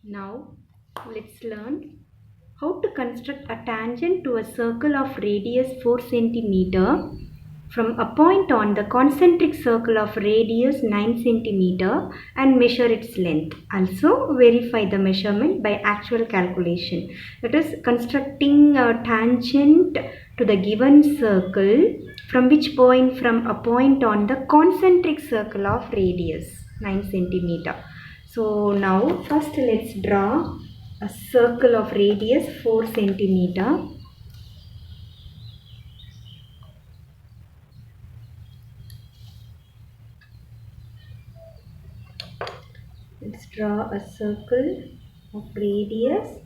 Now let's learn how to construct a tangent to a circle of radius 4 centimeter from a point on the concentric circle of radius 9 centimeter and measure its length. Also verify the measurement by actual calculation. That is constructing a tangent to the given circle from which point? From a point on the concentric circle of radius 9 centimeter. So now first let's draw a circle of radius 4 centimeter. Let's draw a circle of radius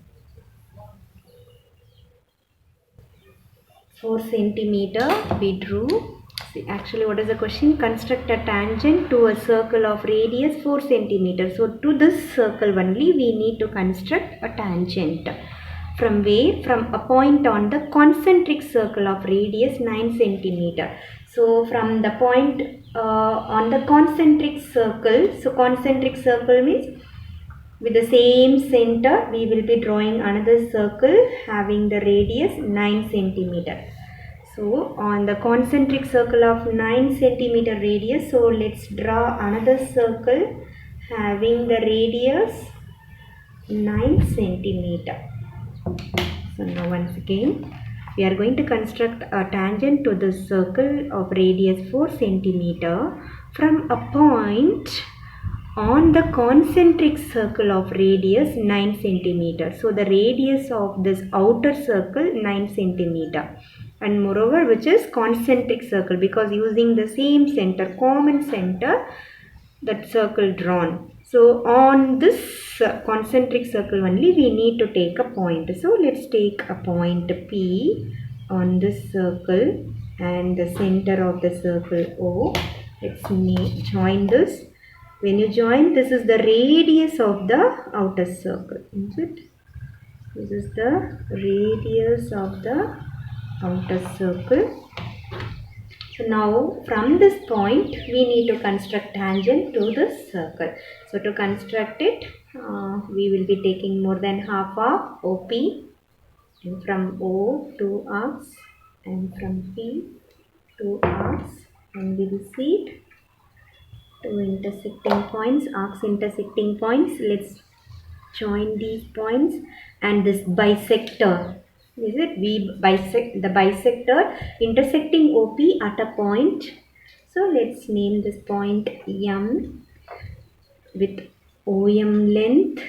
4 centimeter. We drew. See, actually, what is the question? Construct a tangent to a circle of radius 4 centimeter. So to this circle only we need to construct a tangent. From where? From a point on the concentric circle of radius 9 centimeter. So from the point on the concentric circle. So concentric circle means with the same center we will be drawing another circle having the radius 9 centimeter. So on the concentric circle of 9 centimeter radius, so let's draw another circle having the radius 9 centimeter. So now once again we are going to construct a tangent to the circle of radius 4 centimeter from a point on the concentric circle of radius 9 centimeter. So the radius of this outer circle 9 centimeter, and moreover which is concentric circle, because using the same center, common center, that circle drawn. So on this concentric circle only we need to take a point. So let's take a point P on this circle and the center of the circle O. Let's join this. When you join, this is the radius of the outer circle, is it? This is the radius of the outer circle. So now from this point we need to construct tangent to this circle. So to construct it, we will be taking more than half of OP, and from O 2 arcs, and from P 2 arcs, and we will see two intersecting points, arcs intersecting points. Let's join these points, and this bisector, is it? We bisect the bisector intersecting OP at a point. So let's name this point M with OM length,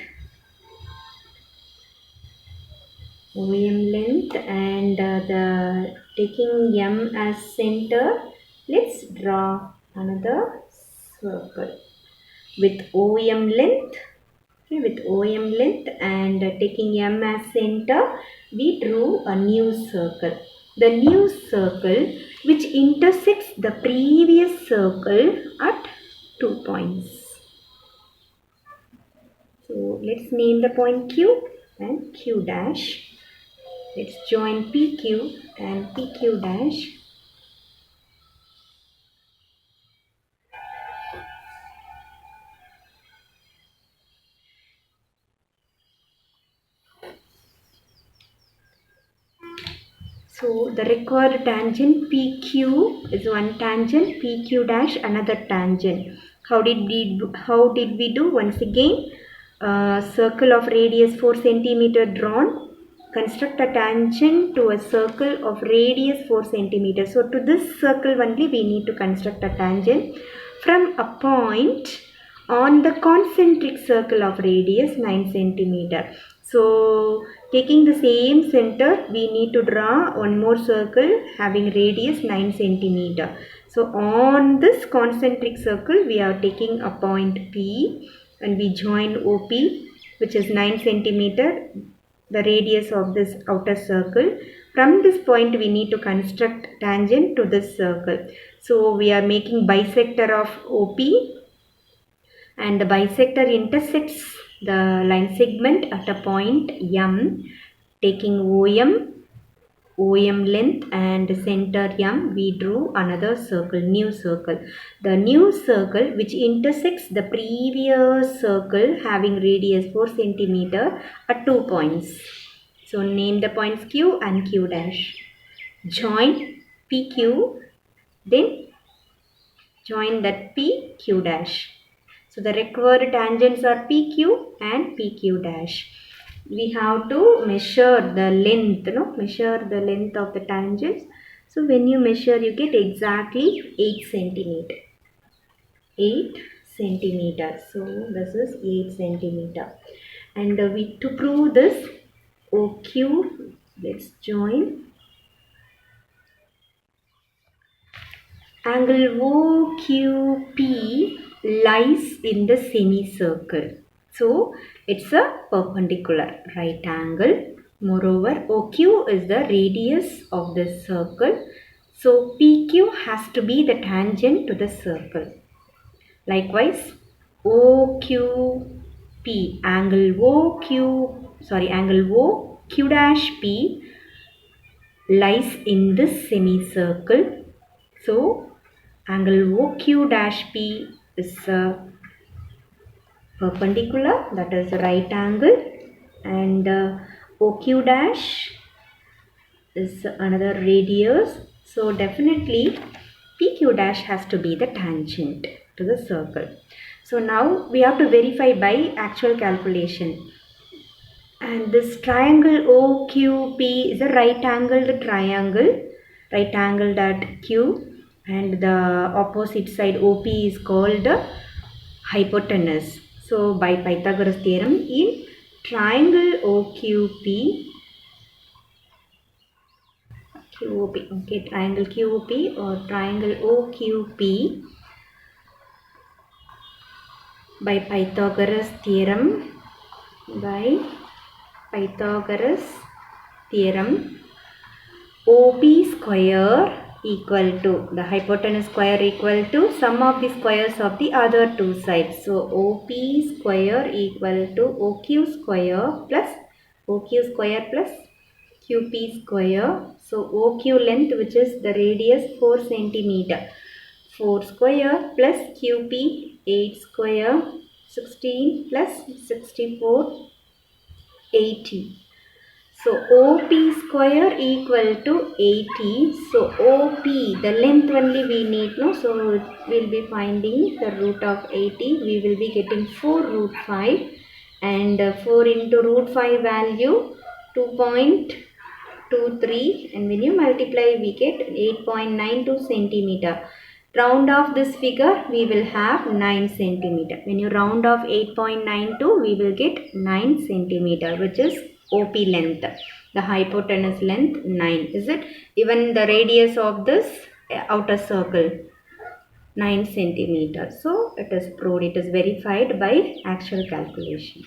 and the taking M as center. Let's draw another circle with OM length. Okay, with OM length and taking M as center, we drew a new circle. The new circle which intersects the previous circle at 2 points. So let's name the point Q and Q dash. Let's join PQ and PQ dash. So the required tangent PQ is one tangent, PQ dash another tangent. How did we do? Once again, circle of radius 4 centimeter drawn. Construct a tangent to a circle of radius 4 centimeter. So to this circle only we need to construct a tangent from a point on the concentric circle of radius 9 centimeter. So taking the same center, we need to draw one more circle having radius 9 centimeter. So on this concentric circle, we are taking a point P, and we join OP, which is 9 centimeter, the radius of this outer circle. From this point, we need to construct tangent to this circle. So we are making bisector of OP, and the bisector intersects the line segment at a point M, taking OM OM length and center M, we drew another circle, new circle. The new circle which intersects the previous circle having radius 4 centimeter at 2 points. So name the points Q and Q dash. Join PQ, then join that PQ dash. So the required tangents are PQ and PQ dash. We have to measure the length, measure the length of the tangents. So when you measure, you get exactly 8 centimeter. 8 centimeter. So this is 8 centimeter. And to prove this, OQ, let's join. Angle OQP lies in the semicircle. So it's a perpendicular right angle. Moreover, OQ is the radius of the circle. So PQ has to be the tangent to the circle. Likewise, OQP, angle OQ dash P lies in this semicircle. So angle OQ dash P is perpendicular, that is right angle, and OQ dash is another radius. So definitely PQ dash has to be the tangent to the circle. So now we have to verify by actual calculation. And this triangle OQP is a right angled triangle, right angled at Q, and the opposite side OP is called hypotenuse. So by Pythagoras theorem, in triangle OQP, triangle QOP or triangle OQP, by Pythagoras theorem, OP square equal to, the hypotenuse square equal to sum of the squares of the other two sides. So OP square equal to OQ square plus QP square. So OQ length, which is the radius 4 centimeter, 4 square plus QP 8 square, 16 plus 64, 80. So OP square equal to 80. So OP, the length only we need, no? So we'll be finding the root of 80. We will be getting 4 root 5, and 4 into root 5 value 2.23, and when you multiply we get 8.92 centimeter. Round off this figure, we will have 9 centimeter. When you round off 8.92, we will get 9 centimeter, which is OP length. The hypotenuse length 9. Is it? Even the radius of this outer circle 9 centimeter. So it is proved. It is verified by actual calculation.